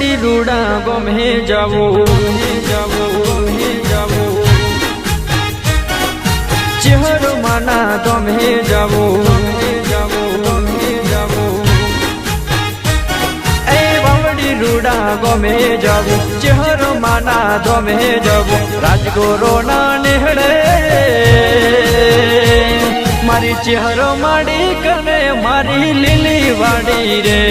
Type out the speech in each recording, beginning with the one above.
बावड़ी रूड़ा गमे जावो चेहरो माना गमे जावो ए बावड़ी रूड़ा गमे जावो चेहरो माना गमे जावो राजगोरो ना नेहड़े मारी चेहरो माड़ी कने मारी लीली वाड़ी रे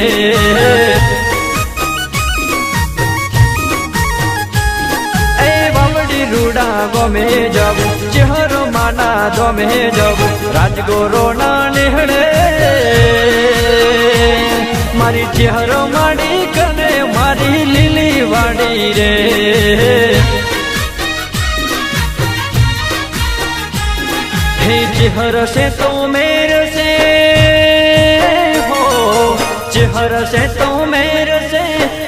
रूड़ा गमे जाबू चेहरो माना गमे जाबू राजगोरो ना नेहड़े मारी चेहरो माड़ी कने मारी लीली वाड़ी रे हे चेहरा से तो मेरे से हो चेहरा से तो मेरे से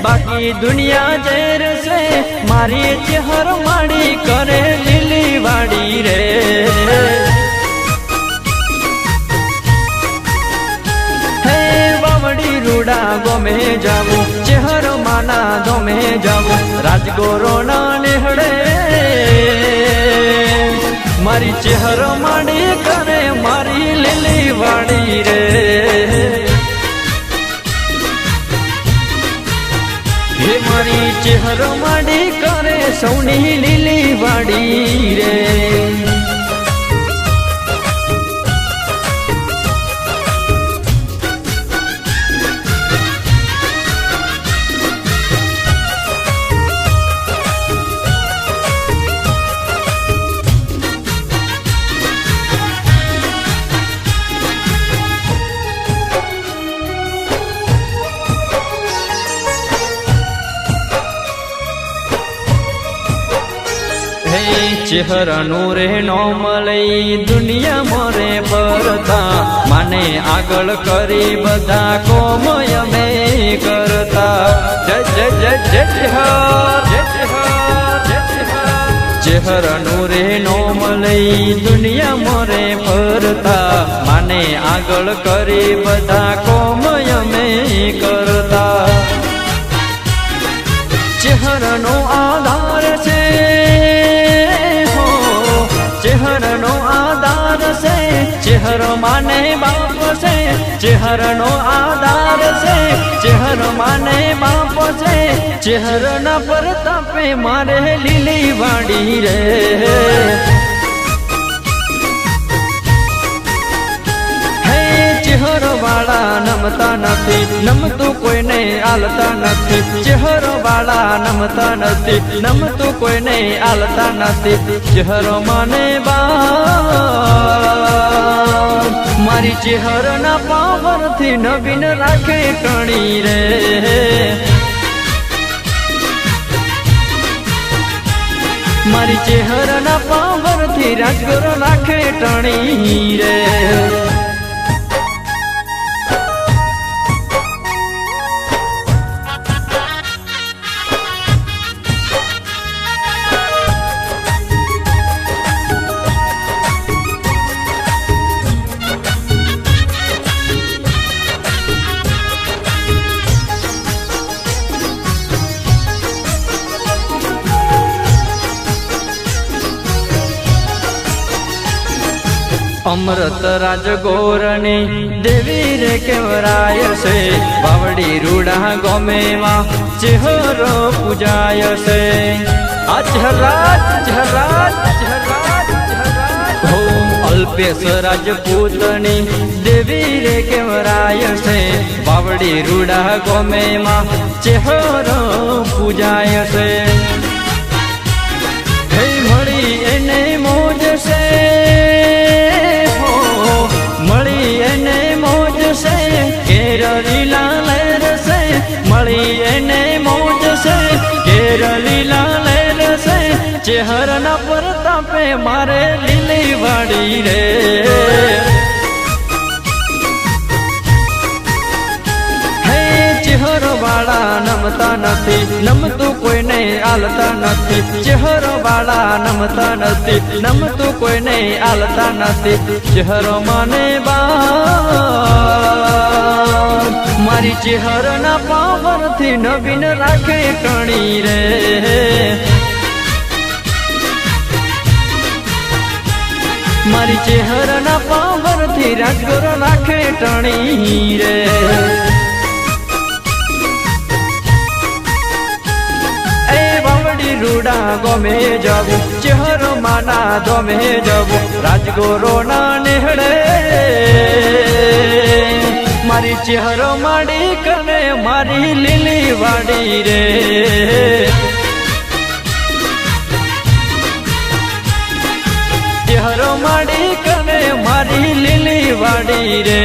बाकी दुनिया जेर से मारी चेहर माड़ी करे लीली वाड़ी रे हे बावड़ी रूड़ा गमे जावो चेहर माना गमे जावो राजगोरो ना नेहड़े मारी चेहर माड़ी करे मारी लीली वाड़ी रे हे मारी चेहरो माड़ी करे सौनी लीली वाड़ी रे चेहरा नूरे नो मलई दुनिया मोरे परता माने आगळ करी बधा कोमय में करता जय जय जय जय चेहरा नूरे नो मलई दुनिया मोरे परता माने आगळ करी बधा कोमय में करता चेहरा नो आधार से चेहरनो आधार से चेहरो माने बाप से चेहरनो आधार से चेहरो माने बाप से चेहरना परतापे मारे लीली वाड़ी रे हे चेहरो वाला नमता नथी नमतु कोई ने आलता नथी चेहरो वाला नमता नथी नमतु कोई ने आलता नथी चेहरो माने बा मारी चेहरो ना पावर थी नवीन राखे टणी रे मारी चेहरो ना पावर थी राजगोरो राखे टणी रे अमृत राजगोरनी देवी रे केवराय से बावड़ी रूड़ा गमे मा चेहरो पूजाय से अजहराज हो अल्पेश राजपूतनी देवी रे केवराय से बावड़ी रूड़ा गमे मा चेहरो पूजाय से हे मड़ी एने मोज से मड़ी एने मोज से केरली लाल से मड़ी एने मोज से केरली लाल से चेहरा न परतापे मारे लीली वाड़ी रे हे चेहरो वाला नमता नथी नमतु कोई ने आलता नथी चेहरो वाला नमता नथी नमतु कोई ने आलता नथी चेहरो माने बा મારી ચેહરના પાવરથી નવીન રાખે ટણી રે મારી ચેહરના પાવરથી રાજગોર રાખે ટણી રે એ વાવડી રૂડા ગમે જવું ચેહરો માના ગમે જવું રાજગોરો ના નેહડે મારી ચેહરો માડી કને મારી લીલી વાડી રે ચેહરો માડી કને મારી લીલી વાડી રે